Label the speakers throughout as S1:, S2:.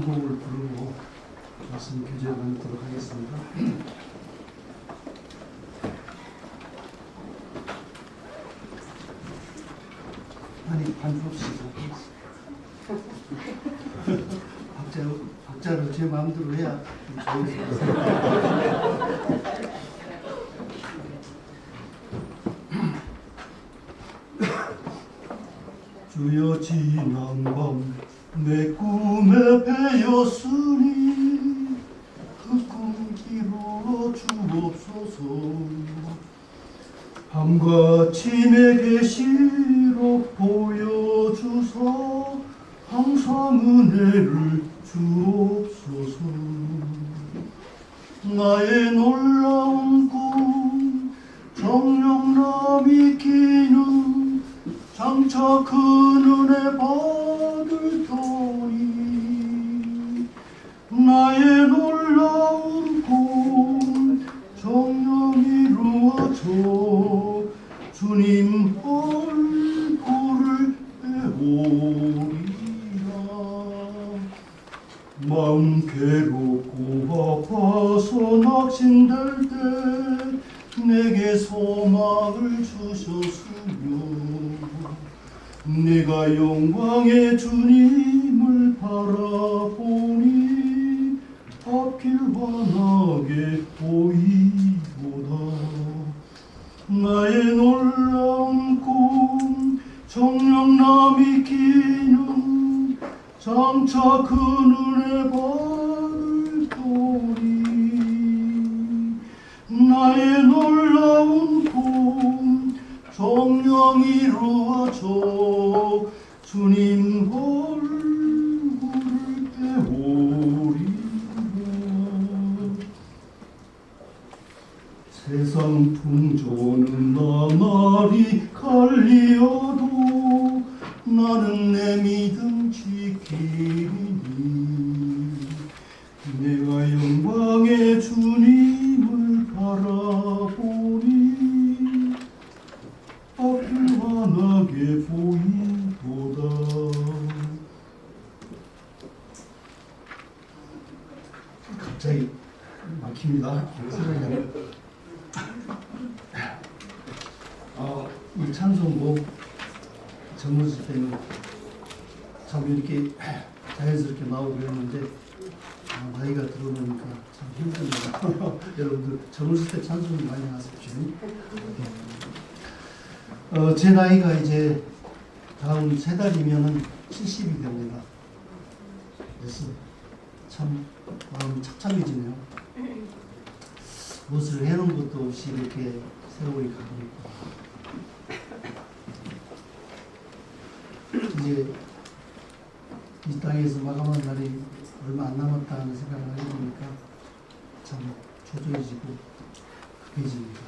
S1: 곡을 부르고 말씀 교제를 나누도록 하겠습니다. 아니, 반없이 박자를 제 마음대로 해야 주여 지난 밤 내 꿈에 배었으니 그 꿈 이루어 주옵소서. 밤같이 내 계시록 보여주사 항상 은혜를 주옵소서. 나의 놀라운 꿈 정령남이 끼는 장차 큰 은혜 받을 터니 나의 놀라운 꿈 정령 이루어져 주님 얼굴을 배우리라. 마음 괴롭고 아파서 낙심될 때 내게 소망을 주셨으며 내가 영광의 주님을 바라보니 앞길 환하게 보이도다. 나의 놀라운 꿈 정령남이 끼는 장차 큰 은혜 받을 터니 나의 놀라운 꿈 정령 이루어져 주님 얼굴을 배우리라. 세상 풍조는 나날이 갈리어도 나는 내 믿음 지키리니 내가 영광의 주님을 바라보니 앞을 환하게 보이도다. 갑자기 막힙니다. 이 찬송곡 젊었을 때는 참 이렇게 자연스럽게 나오고 그랬는데 나이가 들어보니까 참 힘듭니다. 여러분들 젊었을 때 찬송 많이 하십시오. 제 나이가 이제 다음 세 달이면은 70이 됩니다. 그래서 참 마음이 착잡해지네요. 무엇을 해놓은 것도 없이 이렇게 세월이 가고 있고 이제 이 땅에서 마감한 날이 얼마 안 남았다는 생각을 하게 되니까 참 초조해지고 급해집니다.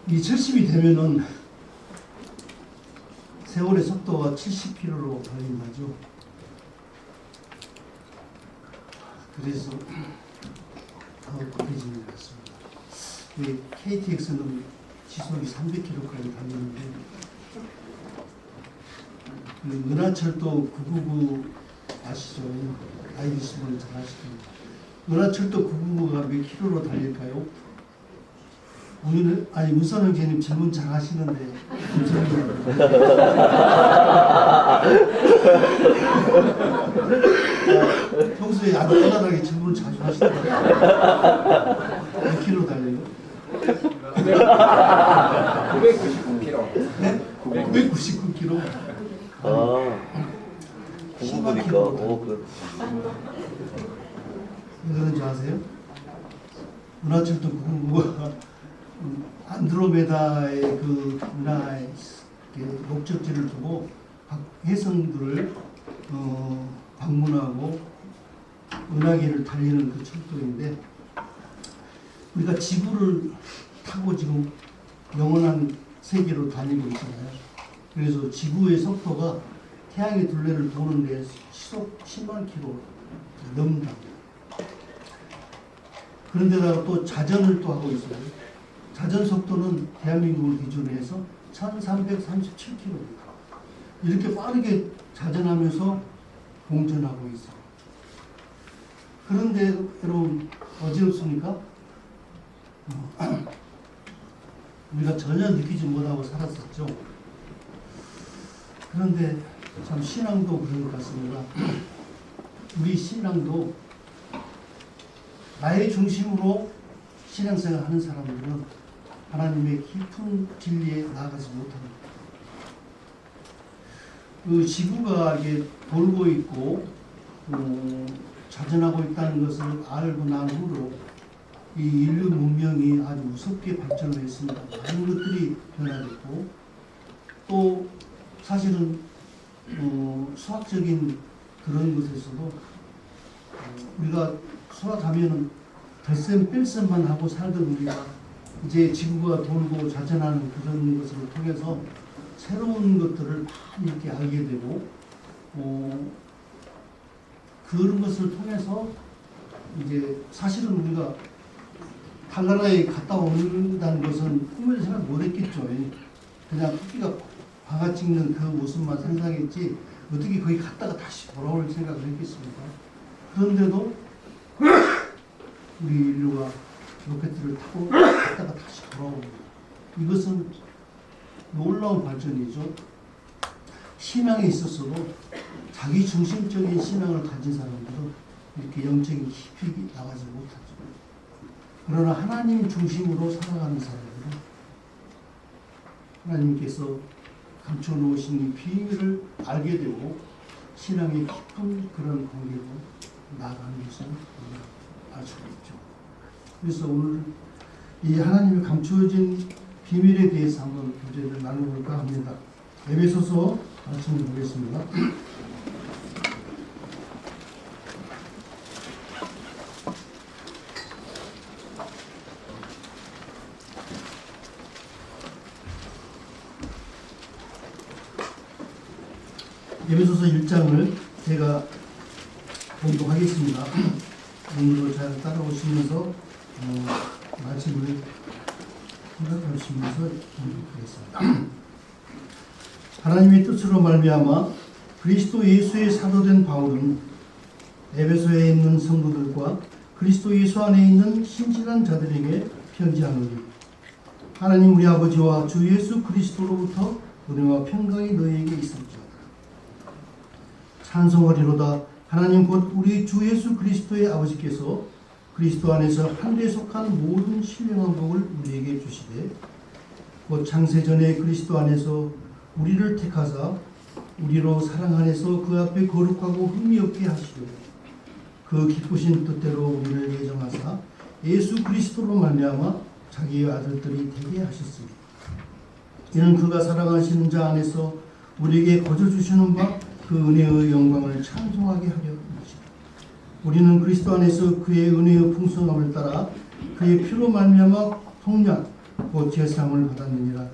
S1: 이 70이 되면은 세월의 속도가 70km로 달린다죠. 그래서 더 급해지는 것 같습니다. 이 KTX는 시속이 300km까지 달리는데 은하철도 999 아시죠? 나이 드신 분 잘 아시죠? 은하철도 999가 몇 킬로로 달릴까요? 문선 형제님 질문 잘 하시는데 평소에 아주 편안하게 질문을 자주 하시더라고요. 몇 킬로 달려요?
S2: 999km.
S1: 네? 999km.
S3: 공부니까
S1: 왜 그런지 아세요? 은하철도 999가 안드로메다의 그 은하의 목적지를 두고 혜성들을 방문하고 은하계를 달리는 그 철도인데 우리가 지구를 타고 지금 영원한 세계로 다니고 있잖아요. 그래서 지구의 속도가 태양의 둘레를 도는데 시속 10만 킬로 넘는다. 그런데다가 또 자전을 또 하고 있어요. 자전 속도는 대한민국을 기준으로 해서 1337km. 이렇게 빠르게 자전하면서 공존하고 있어. 그런데 여러분 어지럽습니까? 우리가 전혀 느끼지 못하고 살았었죠. 그런데 참 신앙도 그런 것 같습니다. 우리 신앙도 나의 중심으로 신앙생활 하는 사람들은 하나님의 깊은 진리에 나아가지 못합니다. 그 지구가 이게 돌고 있고 자전하고 있다는 것을 알고 난 후로 이 인류 문명이 아주 무섭게 발전을 했습니다. 많은 것들이 변화됐고 또 사실은 수학적인 그런 것에서도 우리가 수학하면은 덧셈 뺄셈만 하고 살던 우리가 이제 지구가 돌고 자전하는 그런 것을 통해서 새로운 것들을 많이 이렇게 알게 되고 그런 것을 통해서 이제 사실은 우리가 달나라에 갔다 온다는 것은 꿈에도 생각 못했겠죠. 그냥 토끼가 방아 찍는 그 모습만 상상했지 어떻게 거기 갔다가 다시 돌아올 생각을 했겠습니까? 그런데도 우리 인류가 로켓을 타고 갔다가 다시 돌아옵니다. 이것은 놀라운 발전이죠. 신앙에 있어서도 자기 중심적인 신앙을 가진 사람들은 이렇게 영적인 깊이 나가지 못하죠. 그러나 하나님 중심으로 살아가는 사람들은 하나님께서 감춰놓으신 이 비밀을 알게 되고 신앙의 깊은 그런 관계로 나아가는 것을 알 수가 있죠. 그래서 오늘 이 하나님이 감추어진 비밀에 대해서 한번 교제를 나눠볼까 합니다. 에베소서 말씀을 보겠습니다. 에베소서 1장을 제가 봉독하겠습니다. 오늘도 잘 따라오시면서 말씀을 생각하시면서 봉독하겠습니다. 하나님의 뜻으로 말미암아 그리스도 예수의 사도된 바울은 에베소에 있는 성도들과 그리스도 예수 안에 있는 신실한 자들에게 편지하노니 하나님 우리 아버지와 주 예수 그리스도로부터 은혜와 평강이 너희에게 있을지어다. 찬송하리로다. 하나님 곧 우리 주 예수 그리스도의 아버지께서 그리스도 안에서 하늘에 속한 모든 신령한 복을 우리에게 주시되 곧 창세전에 그리스도 안에서 우리를 택하사 우리로 사랑 안에서 그 앞에 거룩하고 흠이 없게 하시고 그 기쁘신 뜻대로 우리를 예정하사 예수 그리스도로 말미암아 자기의 아들들이 되게 하셨습니다. 이는 그가 사랑하시는 자 안에서 우리에게 거저 주시는 바 그 은혜의 영광을 찬송하게 하려 합니다. 우리는 그리스도 안에서 그의 은혜의 풍성함을 따라 그의 피로 말미암아 통량 곧 제사함을 받았느니라.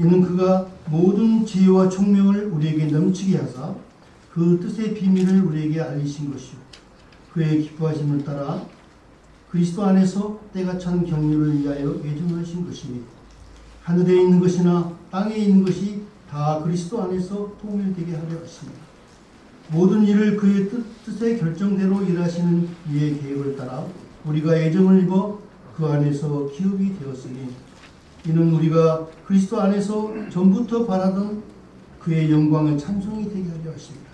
S1: 이는 그가 모든 지혜와 총명을 우리에게 넘치게 하사 그 뜻의 비밀을 우리에게 알리신 것이요 그의 기뻐하심을 따라 그리스도 안에서 때가 찬 경륜을 위하여 예정하신 것이니 하늘에 있는 것이나 땅에 있는 것이 다 그리스도 안에서 통일되게 하려 하십니다. 모든 일을 그의 뜻의 결정대로 일하시는 이의 계획을 따라 우리가 예정을 입어 그 안에서 기업이 되었으니 이는 우리가 그리스도 안에서 전부터 바라던 그의 영광을 찬송이 되게 하려 하십니다.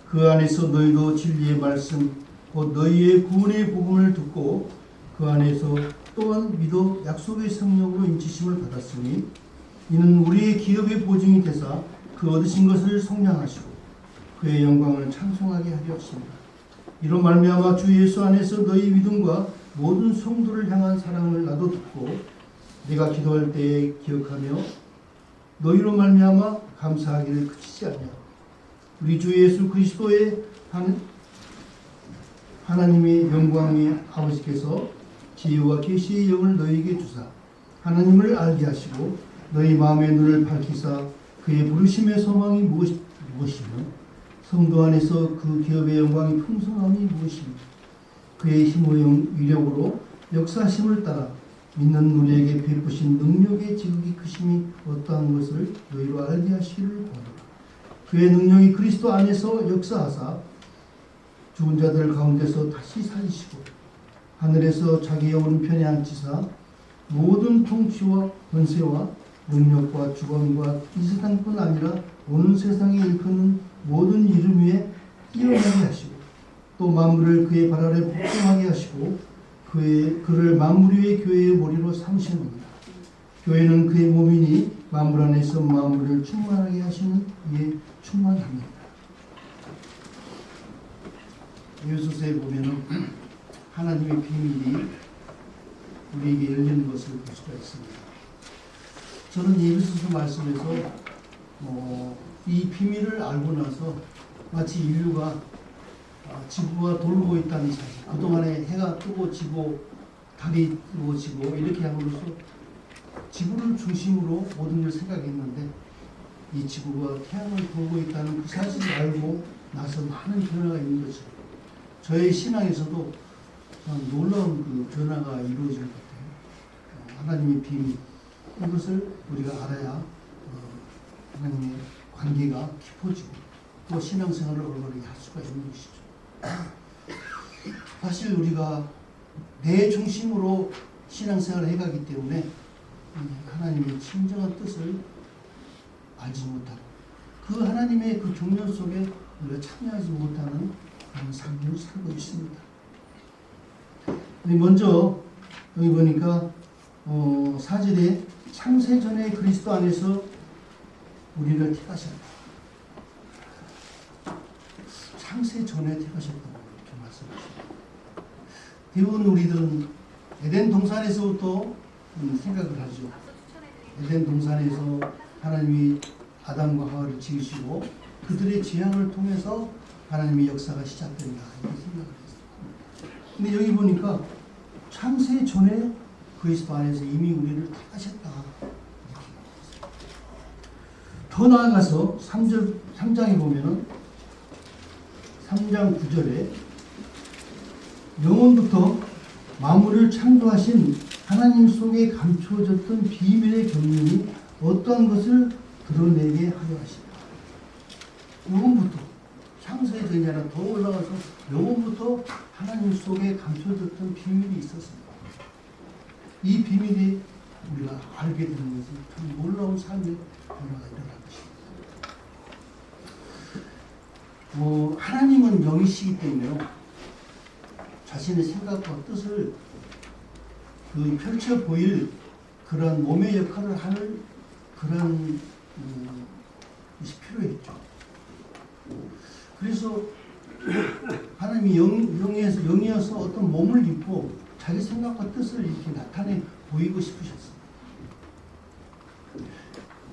S1: 그 안에서 너희도 진리의 말씀 곧 너희의 구원의 복음을 듣고 그 안에서 또한 믿어 약속의 성령으로 인치심을 받았으니 이는 우리의 기업의 보증이 되사 그 얻으신 것을 성량하시고 그의 영광을 찬송하게 하려 하십니다. 이로 말미암아 주 예수 안에서 너희 믿음과 모든 성도를 향한 사랑을 나도 듣고 내가 기도할 때에 기억하며 너희로 말미암아 감사하기를 그치지 않냐. 우리 주 예수 그리스도의 하나님의 영광의 아버지께서 지혜와 계시의 영을 너희에게 주사 하나님을 알게 하시고 너희 마음의 눈을 밝히사 그의 부르심의 소망이 무엇이며 성도 안에서 그 기업의 영광이 풍성함이 무엇이며 그의 힘의 위력으로 역사하심을 따라 믿는 우리에게 베푸신 능력의 지극히 크심이 어떠한 것을 너희로 알게 하시기를 바라노라. 그의 능력이 그리스도 안에서 역사하사 죽은 자들 가운데서 다시 살리시고 하늘에서 자기 영혼 편에 앉히사 모든 통치와 권세와 능력과 주권과 이 세상뿐 아니라 온 세상에 일컫는 모든 이름 위에 뛰어나게 하시고 또 만물을 그의 발 아래 복종하게 하시고 그를 만물 위의 교회의 머리로 삼으시는구나. 교회는 그의 몸이니 만물 안에서 만물을 충만하게 하시는 이에 충만합니다. 에베소서에 보면은 하나님의 비밀이 우리에게 열리는 것을 볼 수가 있습니다. 저는 에베소서 말씀에서 이 비밀을 알고 나서 마치 인류가 지구가 돌고 있다는 사실, 그동안에 해가 뜨고 지고 달이 뜨고 지고 이렇게 함으로써 지구를 중심으로 모든 걸 생각했는데 이 지구가 태양을 돌고 있다는 그 사실을 알고 나서 많은 변화가 있는 것이죠. 저의 신앙에서도 놀라운 그 변화가 이루어질 것 같아요. 하나님의 비밀, 이것을 우리가 알아야 하나님의 관계가 깊어지고 또 신앙생활을 올바르게 할 수가 있는 것이죠. 사실 우리가 내 중심으로 신앙생활을 해가기 때문에 하나님의 진정한 뜻을 알지 못하고 그 하나님의 그 경륜 속에 우리가 참여하지 못하는 그런 삶을 살고 있습니다. 먼저 여기 보니까 4절에 창세전에 그리스도 안에서 우리를 택하셨다. 창세전에 택하셨다고 이렇게 말씀하십니다. 대부분 우리들은 에덴 동산에서부터 생각을 하죠. 에덴 동산에서 하나님이 아담과 하와를 지으시고 그들의 재앙을 통해서 하나님의 역사가 시작된다 이렇게 생각을 했어요. 근데 여기 보니까 창세 전에 그리스도 안에서 이미 우리를 택하셨다. 더 나아가서 3장에 보면은 3장 9절에 영원부터 만물을 창조하신 하나님 속에 감추어졌던 비밀의 경륜이 어떠한 것을 드러내게 하려 하시다. 영원부터 창세전이 아니라 더 올라가서 영원부터 하나님 속에 감춰졌던 비밀이 있었습니다. 이 비밀이 우리가 알게 되는 것은 참 놀라운 삶의 변화가 일어날 것입니다. 하나님은 영이시기 때문에 자신의 생각과 뜻을 펼쳐 보일 그런 몸의 역할을 하는 그런 것이 필요했죠. 그래서 하나님이 영이어서 어떤 몸을 입고 자기 생각과 뜻을 이렇게 나타내 보이고 싶으셨어요.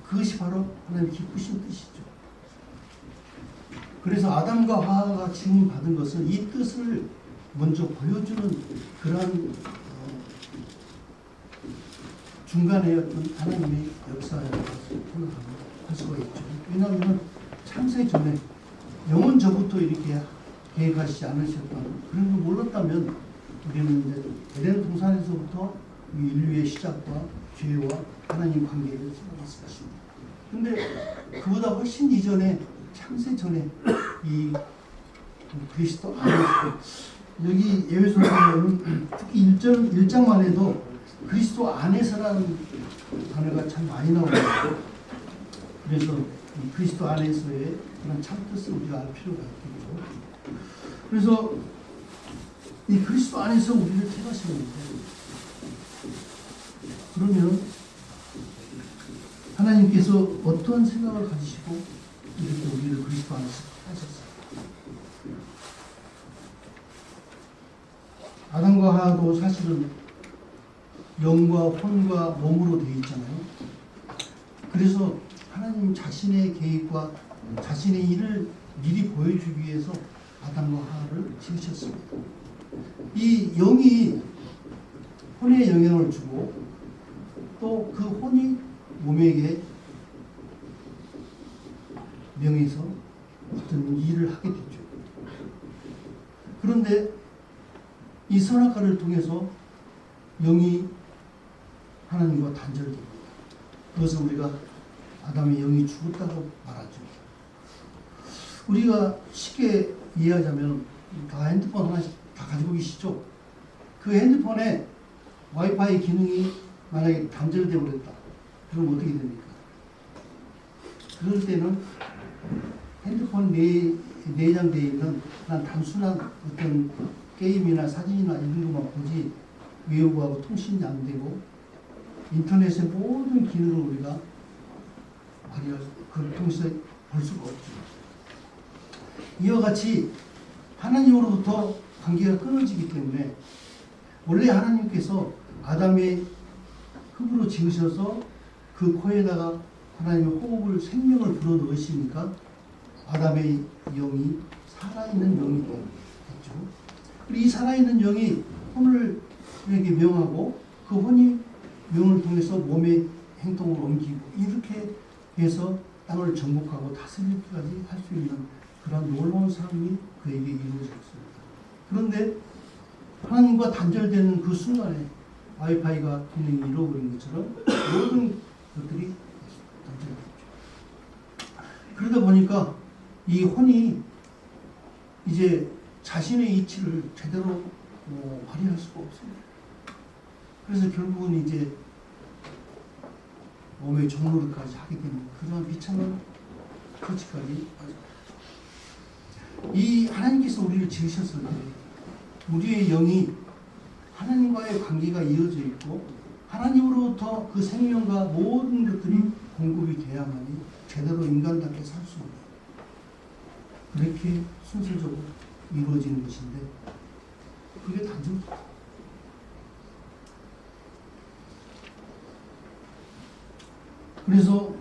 S1: 그것이 바로 하나님 기쁘신 뜻이죠. 그래서 아담과 하와가 지금 받은 것은 이 뜻을 먼저 보여주는 그런 중간에 어떤 하나님의 역사라고 할 수가 있죠. 왜냐하면 창세 전에 영원 전부터 이렇게 계획하시지 않으셨던 그런 걸 몰랐다면 우리는 이제 에덴 동산에서부터 인류의 시작과 죄와 하나님 관계를 생각했을 것입니다. 근데 그보다 훨씬 이전에 창세 전에 이 그리스도 안에서 여기 에베소서는 특히 1장만 해도 그리스도 안에서라는 단어가 참 많이 나오거든요. 그래서 이 그리스도 안에서의 그런 참뜻을 우리가 알 필요가 있겠죠. 그래서 이 그리스도 안에서 우리를 택하셨는데 그러면 하나님께서 어떠한 생각을 가지시고 이렇게 우리를 그리스도 안에서 택하셨어요? 아담과 하와도 사실은 영과 혼과 몸으로 되어 있잖아요. 그래서 하나님 자신의 계획과 자신의 일을 미리 보여주기 위해서 아담과 하와를 지으셨습니다. 이 영이 혼에 영향을 주고 또 그 혼이 몸에게 명해서 어떤 일을 하게 되죠. 그런데 이 선악과를 통해서 영이 하나님과 단절됩니다. 그것을 우리가 아담의 영이 죽었다고 말하죠. 우리가 쉽게 이해하자면 다 핸드폰 하나씩 다 가지고 계시죠? 그 핸드폰에 와이파이 기능이 만약에 단절되어 버렸다. 그럼 어떻게 됩니까? 그럴 때는 핸드폰 내장되어 있는 그냥 단순한 어떤 게임이나 사진이나 이런 것만 보지 외부하고 통신이 안 되고 인터넷의 모든 기능을 우리가 그걸 통해서 볼 수가 없죠. 이와 같이 하나님으로부터 관계가 끊어지기 때문에 원래 하나님께서 아담의 흙으로 지으셔서 그 코에다가 하나님의 호흡을 생명을 불어 넣으시니까 아담의 영이 살아있는 영이 됐죠. 그리고 이 살아있는 영이 혼을 에게 명하고 그 혼이 명을 통해서 몸의 행동을 옮기고 이렇게 해서 땅을 정복하고 다스리기까지 할 수 있는 그런 놀라운 삶이 그에게 이루어졌습니다. 그런데 하나님과 단절되는 그 순간에 와이파이가 기능이 잃어버린 것처럼 모든 것들이 단절됐죠. 그러다 보니까 이 혼이 이제 자신의 이치를 제대로 발휘할 수가 없습니다. 그래서 결국은 이제 몸의 종로를까지 하게 되는 그런 비참한 처지까지 이 하나님께서 우리를 지으셨을 때 우리의 영이 하나님과의 관계가 이어져 있고 하나님으로부터 그 생명과 모든 것들이 공급이 돼야만이 제대로 인간답게 살 수 있는 그렇게 순서적으로 이루어지는 것인데 그게 단순합니다. 그래서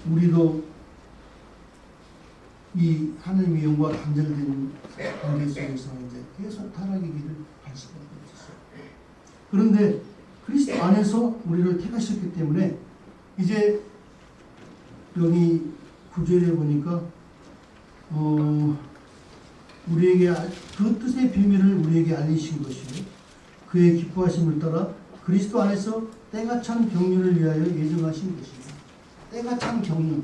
S1: 우리도 이 하나님의 영과 단절된 관계 속에서 이제 계속 타락의 길을 갈 수밖에 없었어요. 그런데 그리스도 안에서 우리를 택하셨기 때문에 이제 여기 9절에 보니까 우리에게 그 뜻의 비밀을 우리에게 알리신 것이요 그의 기뻐하심을 따라 그리스도 안에서 때가 찬 경륜을 위하여 예정하신 것입니다. 때가 찬 경륜,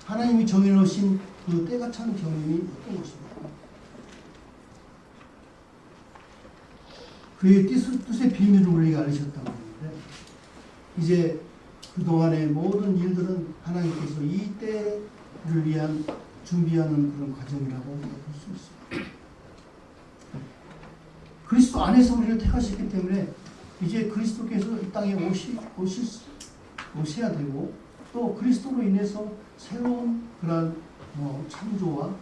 S1: 하나님이 정해놓으신 그 때가 찬 경륜이 어떤 것입니까? 그의 뜻의 비밀을 우리에게 알리셨다고 하는데 이제 그동안의 모든 일들은 하나님께서 이 때를 위한 준비하는 그런 과정이라고 볼 수 있습니다. 그리스도 안에서 우리를 택하셨기 때문에 이제 그리스도께서 이 땅에 오셔야 되고 또 그리스도로 인해서 새로운 그런 창조와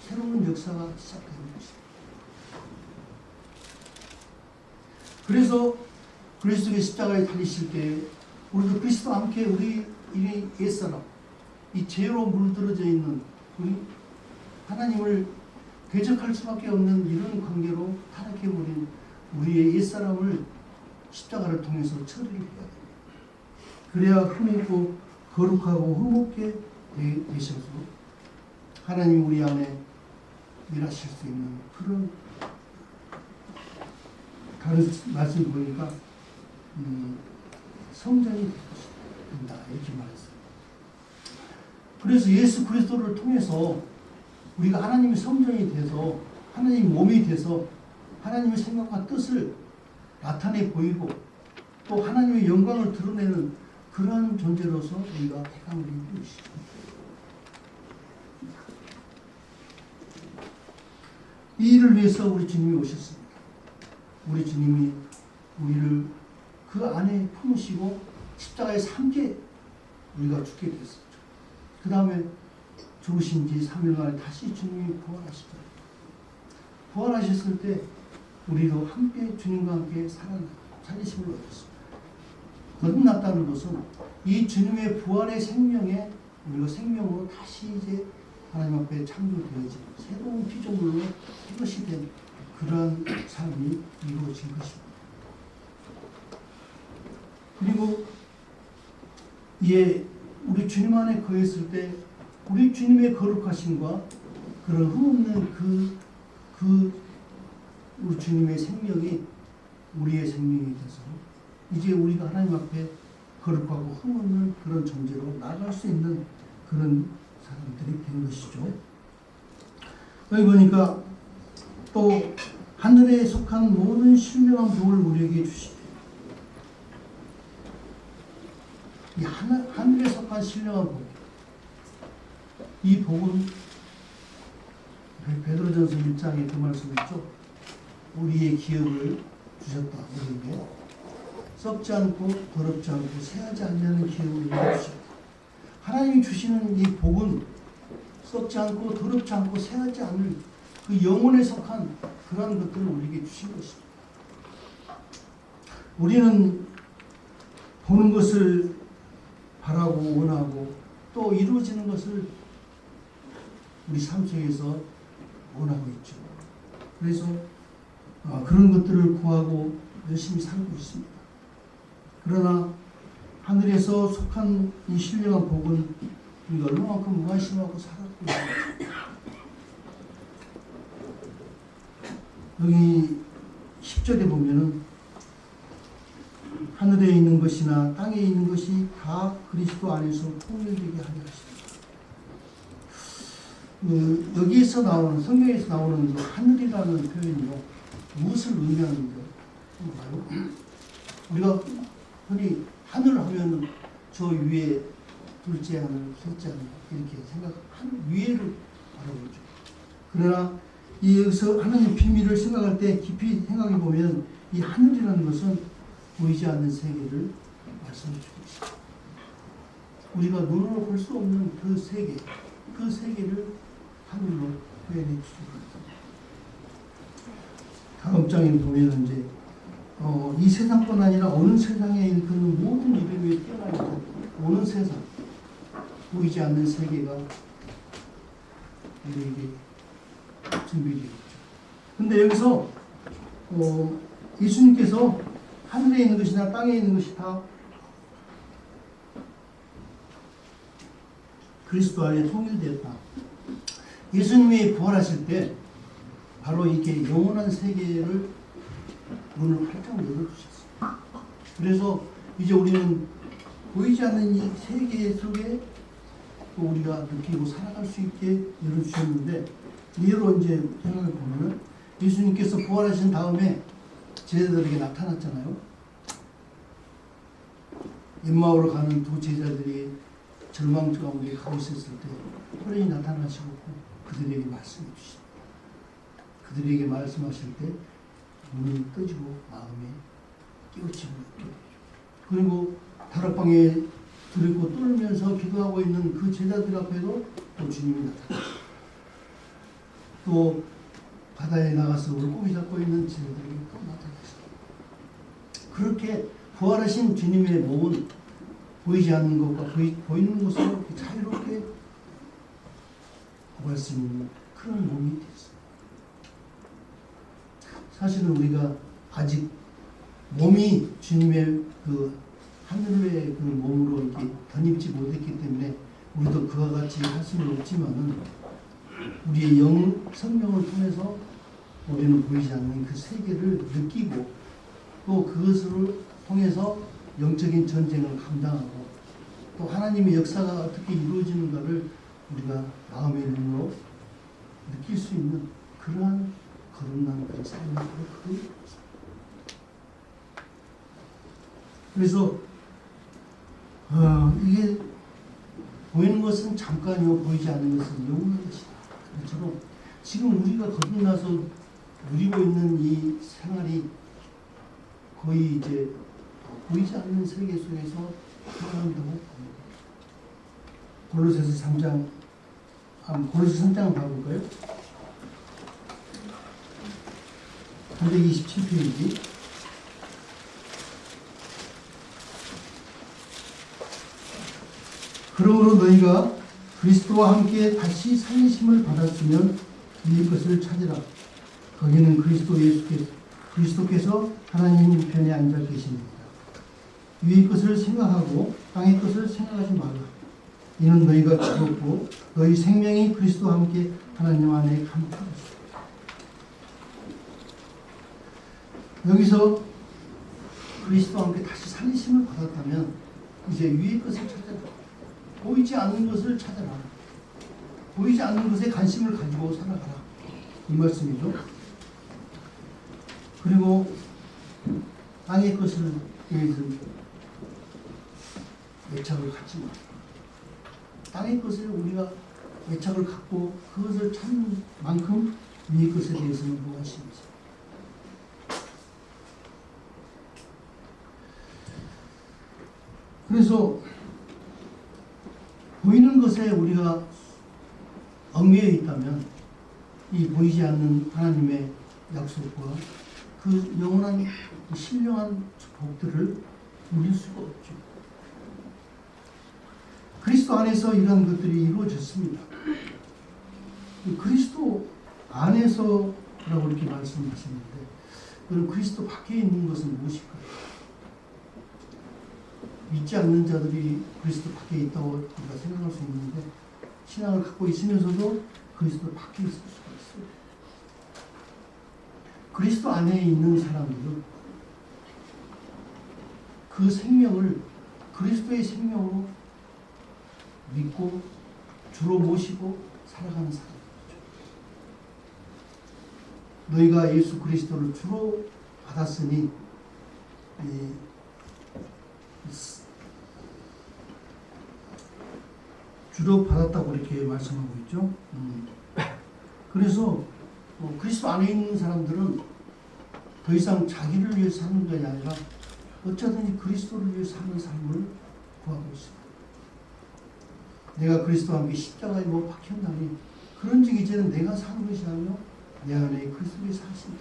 S1: 새로운 역사가 시작되는 것입니다. 그래서 그리스도의 십자가에 달리실 때 우리도 그리스도와 함께 우리 옛사람 이 죄로 물들어져 있는 우리 하나님을 대적할 수밖에 없는 이런 관계로 타락해버린 우리의 옛사람을 십자가를 통해서 처리를 해야 됩니다. 그래야 흠없고 거룩하고 흠없게 되셔서 하나님 우리 안에 일하실 수 있는 그런 다른 말씀 보니까 성전이 된다 이렇게 말했어요. 그래서 예수 그리스도를 통해서 우리가 하나님의 성전이 돼서 하나님 몸이 돼서 하나님의 생각과 뜻을 나타내 보이고 또 하나님의 영광을 드러내는 그러한 존재로서 우리가 택함을 이루시죠. 이 일을 위해서 우리 주님이 오셨습니다. 우리 주님이 우리를 그 안에 품으시고 십자가에서 함께 우리가 죽게 됐었죠. 그 다음에 죽으신 지 3일 만에 다시 주님이 부활하시죠. 부활하셨을 때 우리도 함께 주님과 함께 살리심을 얻었습니다. 거듭났다는 것은 이 주님의 부활의 생명에 우리가 생명으로 다시 이제 하나님 앞에 창조되어진 새로운 피조물로 이것이 된 그런 삶이 이루어진 것입니다. 그리고 이에 우리 주님 안에 거했을 때 우리 주님의 거룩하심과 그런 흠없는 우리 주님의 생명이 우리의 생명이 돼서 이제 우리가 하나님 앞에 거룩하고 흠없는 그런 존재로 나아갈 수 있는 그런 사람들이 된 것이죠. 여기 보니까 또 하늘에 속한 모든 신령한 복을 우리에게 주시되, 이 하늘에 속한 신령한 복, 이 복은 베드로전서 1장에 그 말씀 있죠. 우리의 기업을 주셨다. 우리에게 썩지 않고 더럽지 않고 새하지 않는 기업을 우리에게 주셨다. 하나님이 주시는 이 복은 썩지 않고 더럽지 않고 새하지 않는 그 영혼에 속한 그런 것들을 우리에게 주신 것입니다. 우리는 보는 것을 바라고 원하고 또 이루어지는 것을 우리 삶 속에서 원하고 있죠. 그래서 그런 것들을 구하고 열심히 살고 있습니다. 그러나 하늘에서 속한 이 신령한 복은 우리가 얼마만큼 무관심하고 살았고 여기 10절에 보면은 하늘에 있는 것이나 땅에 있는 것이 다 그리스도 안에서 통일되게 하려 하시다. 여기에서 나오는 성경에서 나오는 그 하늘이라는 표현이요, 무엇을 의미하는지 볼까요? 우리가 흔히 하늘 하면 저 위에 둘째 하늘, 셋째 하늘 이렇게 하늘 위에를 바라보죠. 그러나 여기서 하나님 비밀을 생각할 때 깊이 생각해 보면 이 하늘이라는 것은 보이지 않는 세계를 말씀해 주고 있습니다. 우리가 눈으로 볼 수 없는 그 세계, 그 세계를 하늘로 표현해 주십니다. 다음 장에 보면 이제 이 세상뿐 아니라 어느 세상에 일컫는 모든 이름이 뛰어나게 어느 세상, 보이지 않는 세계가 우리에게 준비되어 있죠. 근데 여기서 예수님께서 하늘에 있는 것이나 땅에 있는 것이 다 그리스도 안에 통일되었다. 예수님이 부활하실 때 바로 이렇게 영원한 세계를 문을 활짝 열어주셨어요. 그래서 이제 우리는 보이지 않는 이 세계 속에 또 우리가 느끼고 살아갈 수 있게 열어주셨는데, 예로 이제 생각해 보면 예수님께서 부활하신 다음에 제자들에게 나타났잖아요. 엠마오로 가는 두 제자들이 절망 가운데 가고 있었을 때 호련히 나타나시고 그들에게 말씀해 주십니다. 그들에게 말씀하실 때 눈이 떠지고 마음에 깨우침을 얻게 되죠. 그리고 다락방에 들고 떨면서 기도하고 있는 그 제자들 앞에도 또 주님이 나타나시고, 또 바다에 나가서 물고기 잡고 있는 제자들에게 또 나타나시고, 그렇게 부활하신 주님의 몸은 보이지 않는 것과 보이는 것으로 자유롭게 구할 수 있는 그런 몸이 되었습니다. 사실은 우리가 아직 몸이 주님의 그 하늘의 그 몸으로 이렇게 덧입지 못했기 때문에 우리도 그와 같이 할 수는 없지만은 우리의 성령을 통해서 우리는 보이지 않는 그 세계를 느끼고 또 그것을 통해서 영적인 전쟁을 감당하고 또 하나님의 역사가 어떻게 이루어지는가를 우리가 마음의 눈으로 느낄 수 있는 그러한 거듭난 그 삶을 그렇게. 그래서 이게 보이는 것은 잠깐이요 보이지 않는 것은 영원한 것이다. 그처럼 지금 우리가 거듭나서 누리고 있는 이 생활이 거의 이제 보이지 않는 세계 속에서 살아간다고 봅니다. 골로새서 3장, 골로새 3장을 봐볼까요? 327페이지. 그러므로 너희가 그리스도와 함께 다시 살리심을 받았으면 위의 것을 찾으라. 거기는 그리스도께서 하나님 우편에 앉아 계십니다. 위의 것을 생각하고 땅의 것을 생각하지 말라. 이는 너희가 죽었고 너희 생명이 그리스도와 함께 하나님 안에 감추었습니다. 여기서 그리스도와 함께 다시 살리심을 받았다면 이제 위의 것을 찾아라. 보이지 않는 것을 찾아라. 보이지 않는 것에 관심을 가지고 살아가라. 이 말씀이죠. 그리고 땅의 것을 위해서 애착을 갖지 마. 땅의 것을 우리가 애착을 갖고 그것을 찾는 만큼 위의 것에 대해서는 무관심이죠. 그래서 보이는 것에 우리가 얽매여 있다면 이 보이지 않는 하나님의 약속과 그 영원한 신령한 복들을 누릴 수가 없죠. 그리스도 안에서 이러한 것들이 이루어졌습니다. 그리스도 안에서라고 이렇게 말씀하시는데, 그럼 그리스도 밖에 있는 것은 무엇일까요? 믿지 않는 자들이 그리스도 밖에 있다고 우리가 생각할 수 있는데, 신앙을 갖고 있으면서도 그리스도 밖에 있을 수가 있어요. 그리스도 안에 있는 사람들은 그 생명을 그리스도의 생명으로 믿고 주로 모시고 살아가는 사람들이죠. 너희가 예수 그리스도를 주로 받았으니 주로 받았다고 이렇게 말씀하고 있죠. 그래서 그리스도 안에 있는 사람들은 더 이상 자기를 위해 사는 것이 아니라 어쩌든지 그리스도를 위해 사는 삶을 구하고 있습니다. 내가 그리스도와 함께 십자가에 못 박혔나니 그런즉 이제는 내가 사는 것이 아니라 내 안에 그리스도의 사신다.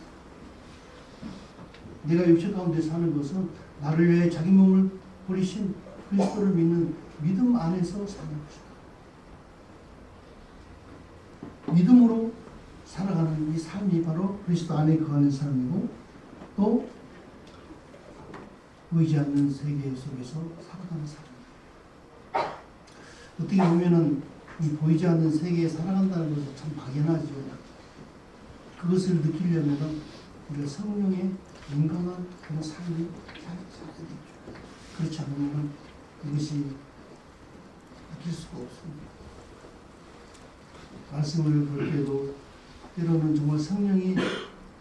S1: 내가 육체 가운데 사는 것은 나를 위해 자기 몸을 버리신 그리스도를 믿는 믿음 안에서 사는 것이다. 믿음으로 살아가는 이 삶이 바로 그리스도 안에 거하는 삶이고, 또 보이지 않는 세계 속에서 살아가는 삶입니다. 어떻게 보면은 이 보이지 않는 세계에 살아간다는 것은 참 막연하죠. 그것을 느끼려면 우리가 성령의 인간한 그런 삶을 살아야 되죠. 그렇지 않으면 이것이 느낄 수가 없습니다. 말씀을 볼 때도 때로는 정말 성령이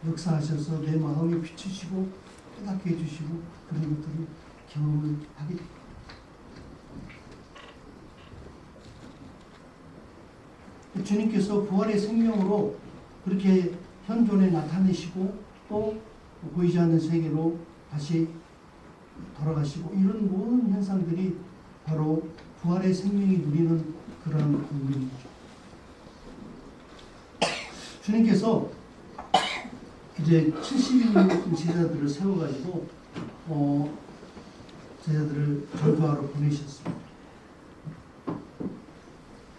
S1: 역사하셔서 내 마음에 비추시고 깨닫게 해주시고 그런 것들을 경험을 하게 됩니다. 주님께서 부활의 생명으로 그렇게 현존에 나타내시고 또 보이지 않는 세계로 다시 돌아가시고, 이런 모든 현상들이 바로 부활의 생명이 누리는 그런 공명이죠. 주님께서 이제 70인 제자들을 세워가지고 제자들을 전도하러 보내셨습니다.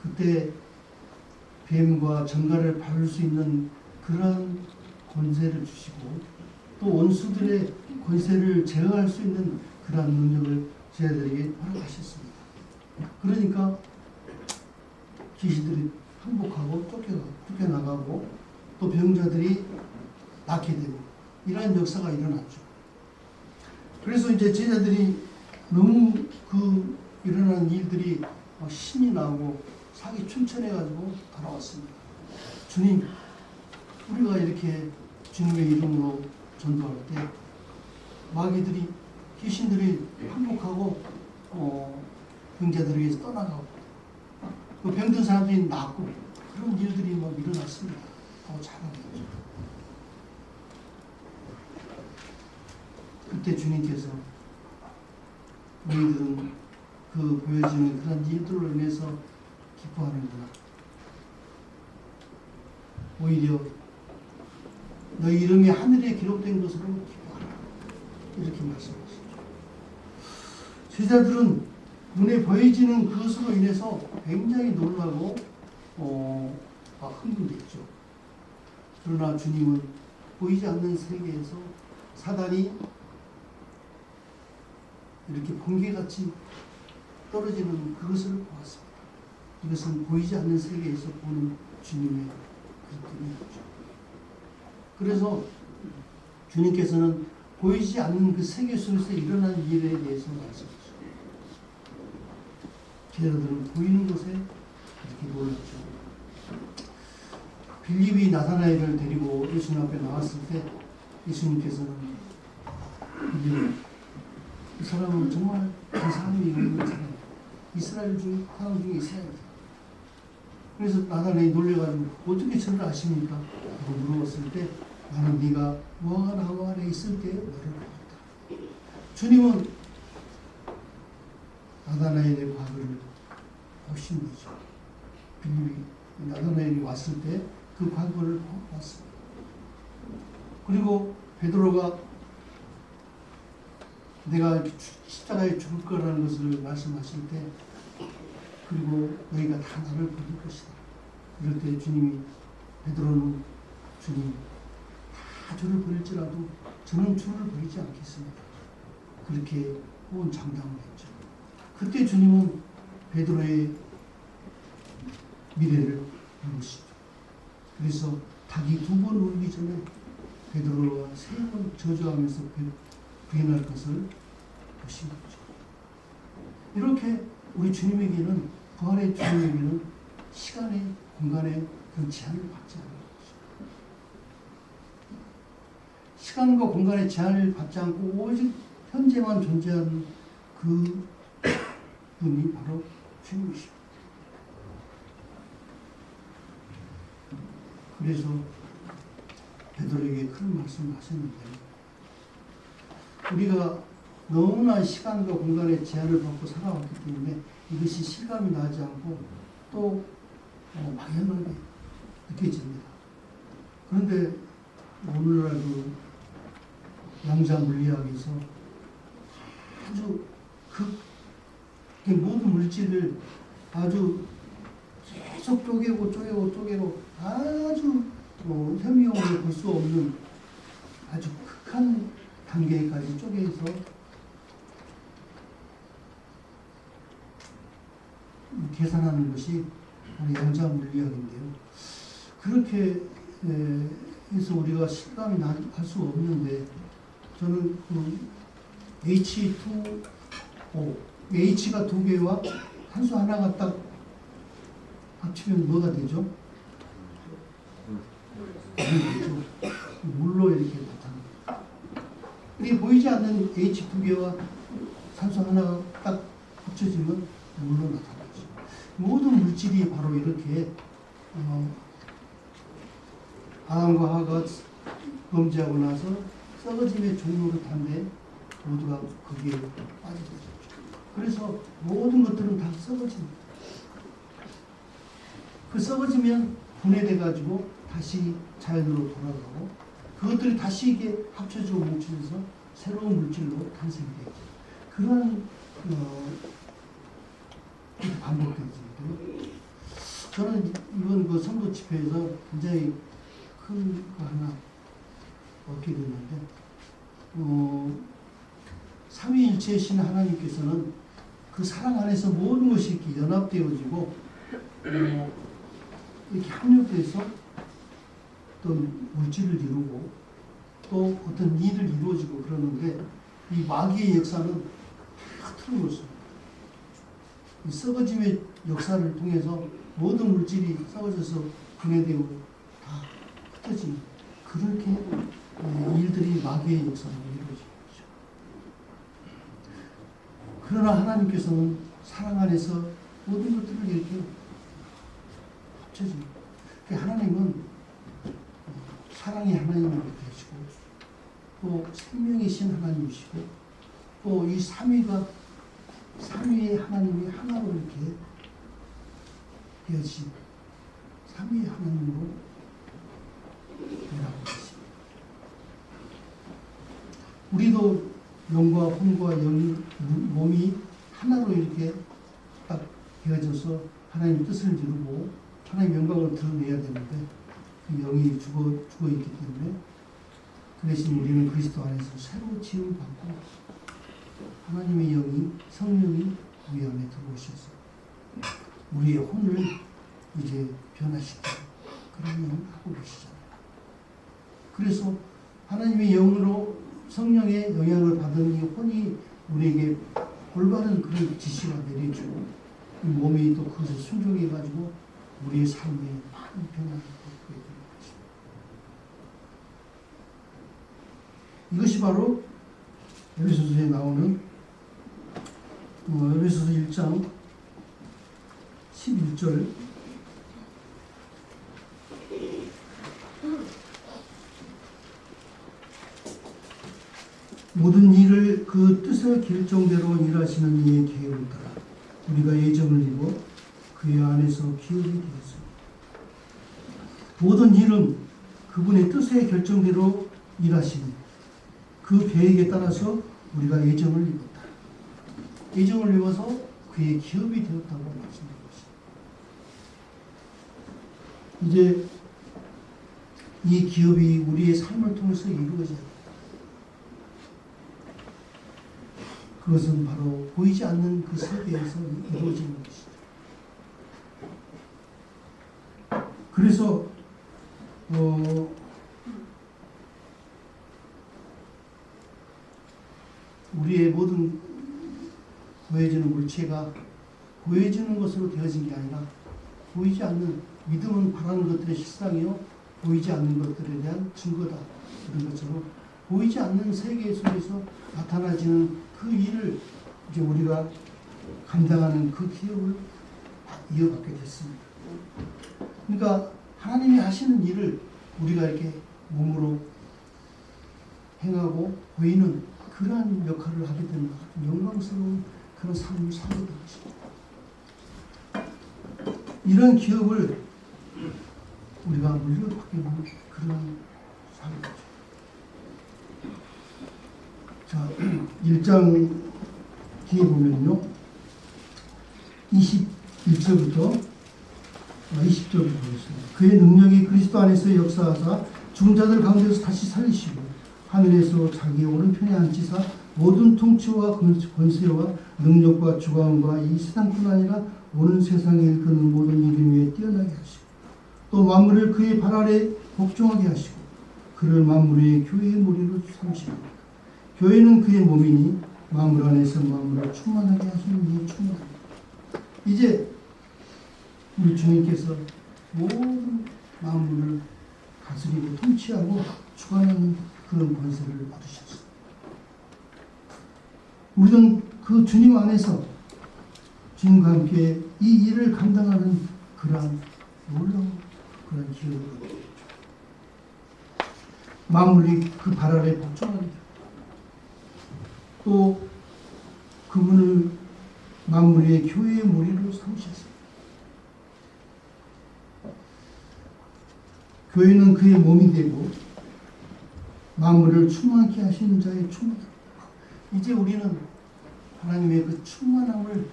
S1: 그때 뱀과 전갈을 밟을 수 있는 그런 권세를 주시고, 또 원수들의 권세를 제어할 수 있는 그러한 능력을 제자들에게 허락하셨습니다. 그러니까 귀신들이 항복하고 쫓겨나가고 또 병자들이 낫게 되고 이러한 역사가 일어났죠. 그래서 이제 제자들이 너무 그 일어난 일들이 신이 나고 사기 춘천해가지고 돌아왔습니다. 주님, 우리가 이렇게 주님의 이름으로 전도할 때 마귀들이, 귀신들이 항복하고 병자들에게서 떠나가고 그 병든 사람들이 낫고 그런 일들이 막 일어났습니다. 더 잘하겠죠. 그때 주님께서 너희들은 그 보여지는 그런 일들로 인해서 기뻐하는구나. 오히려 너희 이름이 하늘에 기록된 것으로 기뻐하라. 이렇게 말씀하시죠. 제자들은 눈에 보여지는 그것으로 인해서 굉장히 놀라고 흥분됐죠. 그러나 주님은 보이지 않는 세계에서 사단이 이렇게 번개같이 떨어지는 그것을 보았습니다. 이것은 보이지 않는 세계에서 보는 주님의 그것들이었죠. 그래서 주님께서는 보이지 않는 그 세계 속에서 일어난 일에 대해서 말씀하셨죠. 제자들은 보이는 것에 이렇게 놀랐죠. 빌립이 나사나엘을 데리고 예수님 앞에 나왔을 때 예수님께서는 이게 이 사람은 정말 대사함이 있는 사람, 이스라엘 중에 사람 중에 이스라엘. 그래서 나단이 놀래가지고 어떻게 저를 아십니까? 라고 물어봤을 때 나는 네가 무화과 나무 아래 있을 때 너를 보았다. 주님은 나다나엘의 과거를 보신 거죠. 빌립이 나다나엘이 왔을 때 그 과거를 봤습니다. 그리고 베드로가 내가 십자가에 죽을 거라는 것을 말씀하실 때 그리고 너희가 다 나를 버릴 것이다. 그럴 때 주님이 베드로는 주님 다 저를 버릴지라도 저는 주를 버리지 않겠습니다. 그렇게 온 장담을 했죠. 그때 주님은 베드로의 미래를 물으시죠. 그래서 닭이 2번 울기 전에 베드로가 3번 저주하면서 부인할 것을 보신 거죠. 이렇게 우리 주님에게는 부활의 주님에게는 시간의 공간의 그런 제한을 받지 않는 거죠. 시간과 공간의 제한을 받지 않고 오직 현재만 존재하는 그 분이 바로 주님이십니다. 그래서 베드로에게 그런 말씀을 하셨는데 우리가 너무나 시간과 공간의 제한을 받고 살아왔기 때문에 이것이 실감이 나지 않고 또 막연하게 느껴집니다. 그런데 오늘날 그 양자 물리학에서 아주 모든 물질을 아주 계속 쪼개고 아주 현미경으로 볼 수 없는 아주 극한 단계까지 쪼개서 계산하는 것이 양자 물리학인데요. 그렇게 해서 우리가 실감이 할 수 없는데 저는 그 H2O, H가 2개와 탄소 하나가 딱 합치면 뭐가 되죠? 물로 이렇게 나타납니다. 이게 보이지 않는 H 2개와 산소 하나가 딱 합쳐지면 물로 나타나죠. 모든 물질이 바로 이렇게 아담과 하와가 범죄하고 나서 썩어짐의 종로를 탄데 모두가 거기에 빠지게 되죠. 그래서 모든 것들은 다 썩어집니다. 그 썩어지면 분해돼 가지고 다시 자연으로 돌아가고 그것들이 다시 이게 합쳐지고 뭉쳐져서 새로운 물질로 탄생되죠. 그러한 반복되죠. 저는 이번 그 선도 집회에서 굉장히 큰 거 하나 얻게 됐는데 삼위일체이신 하나님께서는 그 사랑 안에서 모든 것이 이렇게 연합되어지고 이렇게 합력돼서 어떤 물질을 이루고 또 어떤 일을 이루어지고 그러는데 이 마귀의 역사는 다 틀어놓습니다. 이 썩어짐의 역사를 통해서 모든 물질이 썩어져서 분해되고 다 흩어진 그렇게 일들이 마귀의 역사로 이루어지는 거죠. 그러나 하나님께서는 사랑 안에서 모든 것들을 이렇게 합쳐집니다. 하나님은 사랑의 하나님이 되시고 또 생명이신 하나님이시고 또 이 삼위의 하나님이 하나로 이렇게 되어진 삼위의 하나님으로 변하고 있습니다. 우리도 영과 혼과 몸이 하나로 이렇게 딱 되어져서 하나님의 뜻을 이루고 하나님의 영광을 드러내야 되는데 그 영이 죽어 있기 때문에 그 대신 우리는 그리스도 안에서 새로 지음 받고 하나님의 영이 성령이 우리 안에 들어오셔서 우리의 혼을 이제 변화시키고 그런 일을 하고 계시잖아요. 그래서 하나님의 영으로 성령의 영향을 받은 이 혼이 우리에게 올바른 그런 지시가 내려주고 이 몸이 또 그것을 순종해가지고 우리의 삶에 많은 변화를 겪게 되는 것입니다. 이것이 바로 에베소서에 나오는 에베소서 1장 11절 모든 일을 그 뜻의 결정대로 일하시는 이의 계획을 따라 우리가 예정을 이루어 그의 안에서 기업이 되었습니다. 모든 일은 그분의 뜻의 결정대로 일하시는 그 계획에 따라서 우리가 예정을 이뤘다. 예정을 이루어서 그의 기업이 되었다고 말씀드린 것입니다. 이제 이 기업이 우리의 삶을 통해서 이루어져야 합니다. 그것은 바로 보이지 않는 그 세계에서 이루어지는 것이죠. 그래서 우리의 모든 보여지는 물체가 보여지는 것으로 되어진 게 아니라 보이지 않는, 믿음은 바라는 것들의 실상이요 보이지 않는 것들에 대한 증거다. 그런 것처럼 보이지 않는 세계 속에서 나타나지는 그 일을 이제 우리가 감당하는 그 기업을 이어받게 됐습니다. 그러니까 하나님이 하시는 일을 우리가 이렇게 몸으로 행하고 보이는 그러한 역할을 하게 되는 영광스러운 그런 삶을 살게 되는 것입니다. 이런 기업을 우리가 물려받게 되는 그런 삶이죠. 자, 1장 뒤에 보면요. 21절부터 20절부터 보겠습니다. 그의 능력이 그리스도 안에서 역사하사 죽은 자들 가운데서 다시 살리시고 하늘에서 자기 오른편에 앉히사 모든 통치와 권세와 능력과 주관과 이 세상뿐 아니라 오는 세상에 일컫는 모든 이름 위에 뛰어나게 하시고 또 만물을 그의 발 아래 복종하게 하시고 그를 만물의 교회의 머리로 삼으십니다. 교회는 그의 몸이니 만물 안에서 만물을 충만하게 하시는 이의 충만합니다. 이제 우리 주님께서 모든 만물을 다스리고 통치하고 주관하는 그런 권세를 받으셨어요. 우리는 그 주님 안에서 주님과 함께 이 일을 감당하는 그러한 놀라운 그런 기회를 얻게 되죠. 만물이 그 발 아래 복종합니다. 또 그분을 만물의 교회의 머리로 삼으셨습니다. 교회는 그의 몸이 되고 만물을 충만케 하시는 자의 충만함. 이제 우리는 하나님의 그 충만함을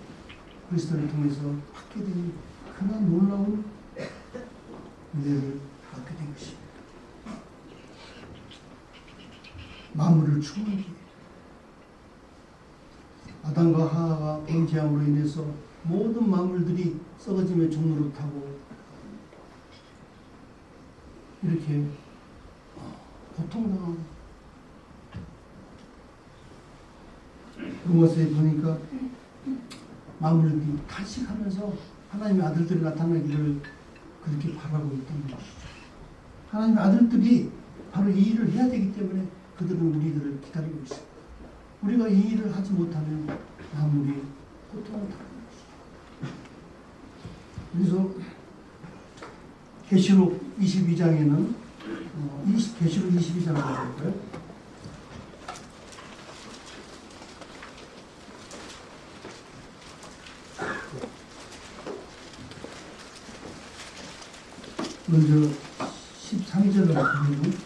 S1: 그리스도를 통해서 받게 되는 그런 놀라운 은혜를 받게 된 것입니다. 만물을 충만케. 아담과 하와가 범죄함으로 인해서 모든 만물들이 썩어지며 종로를 타고 이렇게 고통당하고 로마서에 보니까 만물들이 탄식하면서 하나님의 아들들이 나타나기를 그렇게 바라고 있다는 것이죠. 하나님의 아들들이 바로 이 일을 해야 되기 때문에 그들은 우리들을 기다리고 있습니다. 우리가 이 일을 하지 못하면 만물이 고통을 당하는 것이죠. 그래서 계시록 22장에는 계시록 22장을 볼까요? 먼저 13절을 보면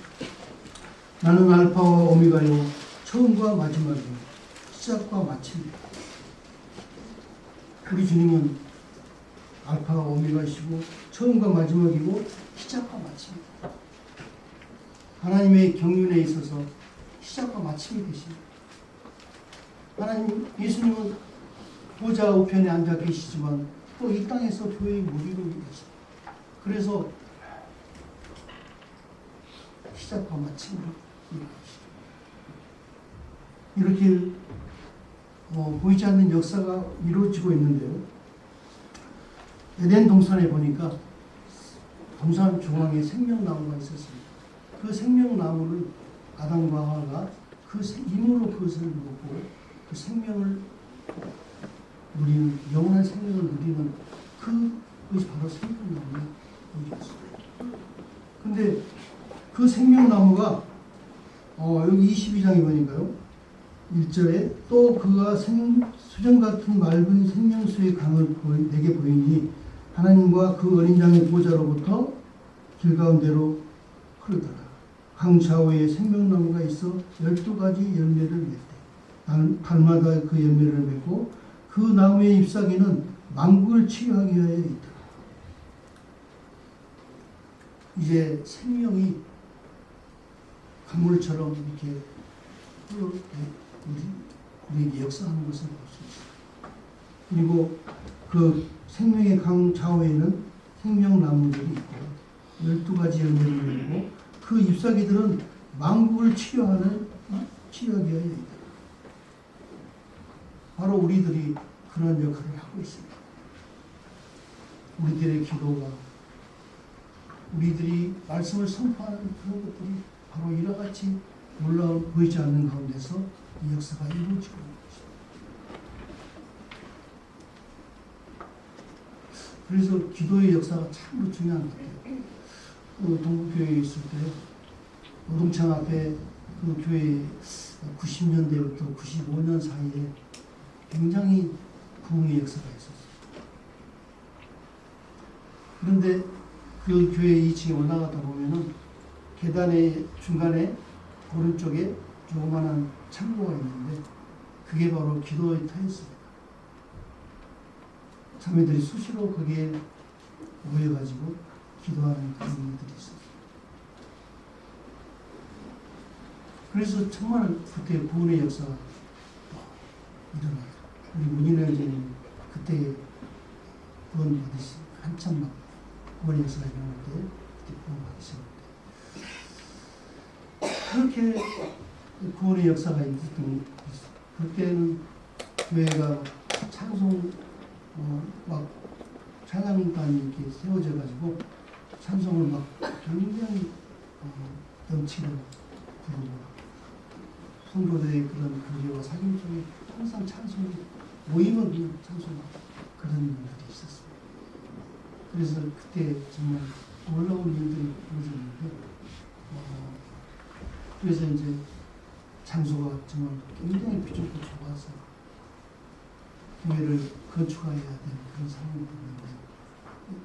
S1: 나는 알파와 오메가요 처음과 마지막이요 시작과 마침이다. 우리 주님은 알파와 오메가이시고 처음과 마지막이고 시작과 마침입니다. 하나님의 경륜에 있어서 시작과 마침이 되십니다. 하나님 예수님은 보좌 우편에 앉아 계시지만 또 이 땅에서 교회의 머리로 계십니다. 그래서 시작과 마침을 이렇게 보이지 않는 역사가 이루어지고 있는데요. 에덴 동산에 보니까 동산 중앙에 생명나무가 있었습니다. 그 생명나무를 아담과 하와가 힘으로 그것을 먹고 그 생명을 누리는, 영원한 생명을 누리는 그것이 바로 생명나무의 의미였어요. 근데 그 생명나무가 여기 22장에 보니까요, 1절에 또 그가 수정 같은 맑은 생명수의 강을 내게 보이니 하나님과 그 어린 양의 보좌로부터 길 가운데로 흐르더라. 강 좌우에 생명나무가 있어 12가지 열매를 맺대. 달마다 그 열매를 맺고 그 나무의 잎사귀는 만국을 치유하기 위하여 있더라. 이제 생명이 강물처럼 이렇게 우리에게 역사하는 것을 볼 수 있어요. 그리고 그 생명의 강 좌우에는 생명나무들이 있고 12가지 열매를 맺고 그 잎사귀들은 만국을 치유하기 위하여 있다. 바로 우리들이 그런 역할을 하고 있습니다. 우리들의 기도가, 우리들이 말씀을 선포하는 그런 것들이 바로 이와 같이 놀라운 보이지 않는 가운데서 이 역사가 이루어지고 있는 것입니다. 그래서 기도의 역사가 참으로 중요한 것 같아요. 동부교회에 있을 때 노동청 앞에 그 교회 90년대부터 95년 사이에 굉장히 부흥의 역사가 있었어요. 그런데 그 교회 2층에 올라가다 보면은 계단의 중간에 오른쪽에 조그만한 창고가 있는데 그게 바로 기도의 터였습니다. 자매들이 수시로 거기에 모여가지고 기도하는 그런 일들이 있었어요. 그래서 정말 그때 구원의 역사가 일어나요. 우리 문인회장님 그때 구원 받으시 한참 막 구원의 역사가 일어날 때 그때 구원 받으셨는데 그렇게 구원의 역사가 있었던 그때는 교회가 찬송 막 찬양단이 이렇게 세워져 가지고 찬송을 막 굉장히 넘치게 부르고 성도들의 그런 교제와 사귐 속에 항상 찬송이 모이면 그냥 찬송하고 그런 일들이 있었습니다. 그래서 그때 정말 놀라운 일들이 벌어졌는데 그래서 이제 장소가 정말 굉장히 비좁고 좁아서 교회를 건축해야 되는 그런 상황이 있는데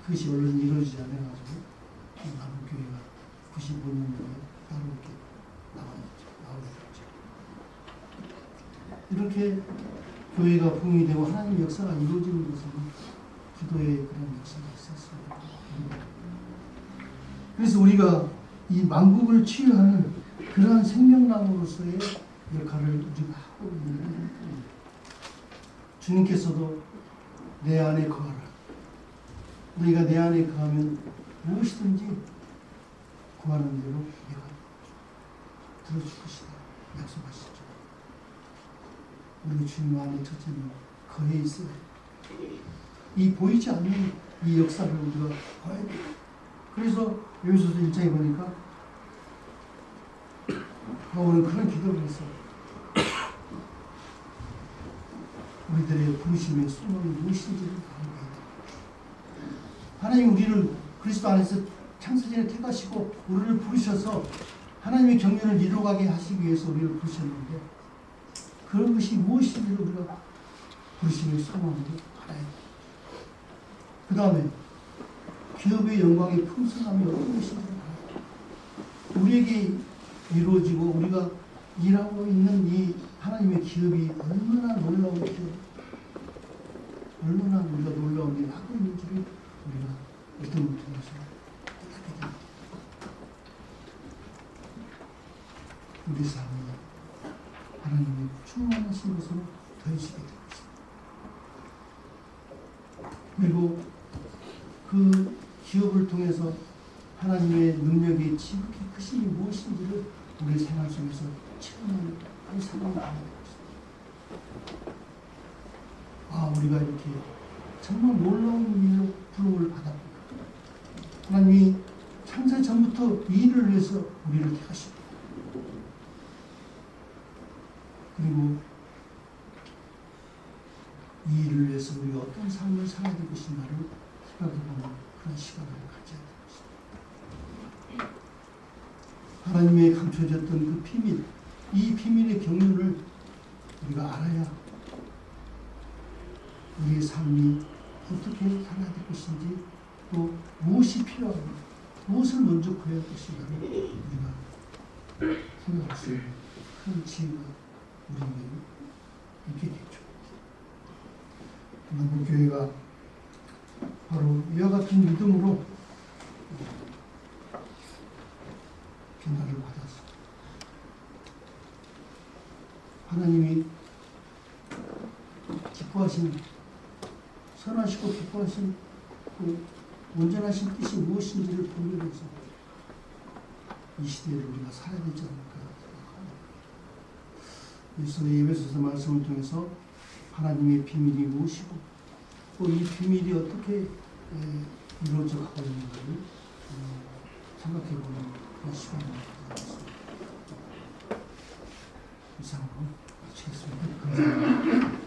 S1: 그것이 얼른 이루어지지 않아가지고 남은 교회가 95년도에 따로 이렇게 나오게 됐죠. 이렇게 교회가 부흥이 되고 하나님의 역사가 이루어지는 것은 기도의 그런 역사가 있었습니다. 그래서 우리가 이 만국을 치유하는 그러한 생명나무로서의 역할을 우리가 하고 있는 겁니다. 주님께서도 내 안에 거하라. 너희가 내 안에 거하면 무엇이든지 구하는 대로 내가 들어줄 것이다. 약속하시죠. 우리 주님 안에 첫째는 거해 있어야 해. 이 보이지 않는 이 역사를 우리가 봐야 돼. 그래서 여기서도 1장에 보니까 바울은 그런 기도를 했어요. 우리들의 부르심의 소망이 무엇인지를 알아야 돼. 하나님 우리를 그리스도 안에서 창세전에 택하시고 우리를 부르셔서 하나님의 경륜을 이루어가게 하시기 위해서 우리를 부르셨는데 그런 것이 무엇인지를 우리가 부르심의 소망으로 알아야 돼. 그 다음에 기업의 영광의 풍성함이 어떤 것인지를 알아야 돼. 우리에게 이루어지고 우리가 일하고 있는 이 하나님의 기업이 얼마나 놀라운 기업, 얼마나 우리가 놀라운 일을 하고 있는지를 우리가 믿음을 통해서 하게 됩니다. 우리 삶이 하나님의 충만하신 것으로 더해지게 되고 있습니다. 그리고 그 기업을 통해서 하나님의 능력이 지극히 크심이 무엇인지를 우리 생활 속에서 체험하는 그런 상황이 되고 있습니다. 아, 우리가 이렇게 정말 놀라운 일로 부름을 받았구나. 하나님이 창세 전부터 이 일을 위해서 우리를 택하십니다. 그리고 이 일을 위해서 우리가 어떤 삶을 살아야 될 것인가를 생각해보는 그런 시간을 가져야 될 것입니다. 하나님의 감춰졌던 그 비밀, 이 비밀의 경륜을 우리가 알아야 우리의 삶이 어떻게 살아야 될 것인지, 또 무엇이 필요하고 무엇을 먼저 구해야 할 것인가를 우리가 생각할 수 있는 그런 지혜가 우리에게 있게 되죠. 한국 교회가 바로 이와 같은 믿음으로 변화를 받았어. 하나님이 기뻐하신, 선하시고 기뻐하신 그 온전하신 뜻이 무엇인지를 보기 위해서 이 시대를 우리가 살아야 되지 않을까 생각합니다. 그래서 에베소서 말씀을 통해서 하나님의 비밀이 무엇이고 또 이 비밀이 어떻게 이루어져 가고 있는가를 생각해보는 그런 시간을 가졌습니다. 이상으로 마치겠습니다. 감사합니다.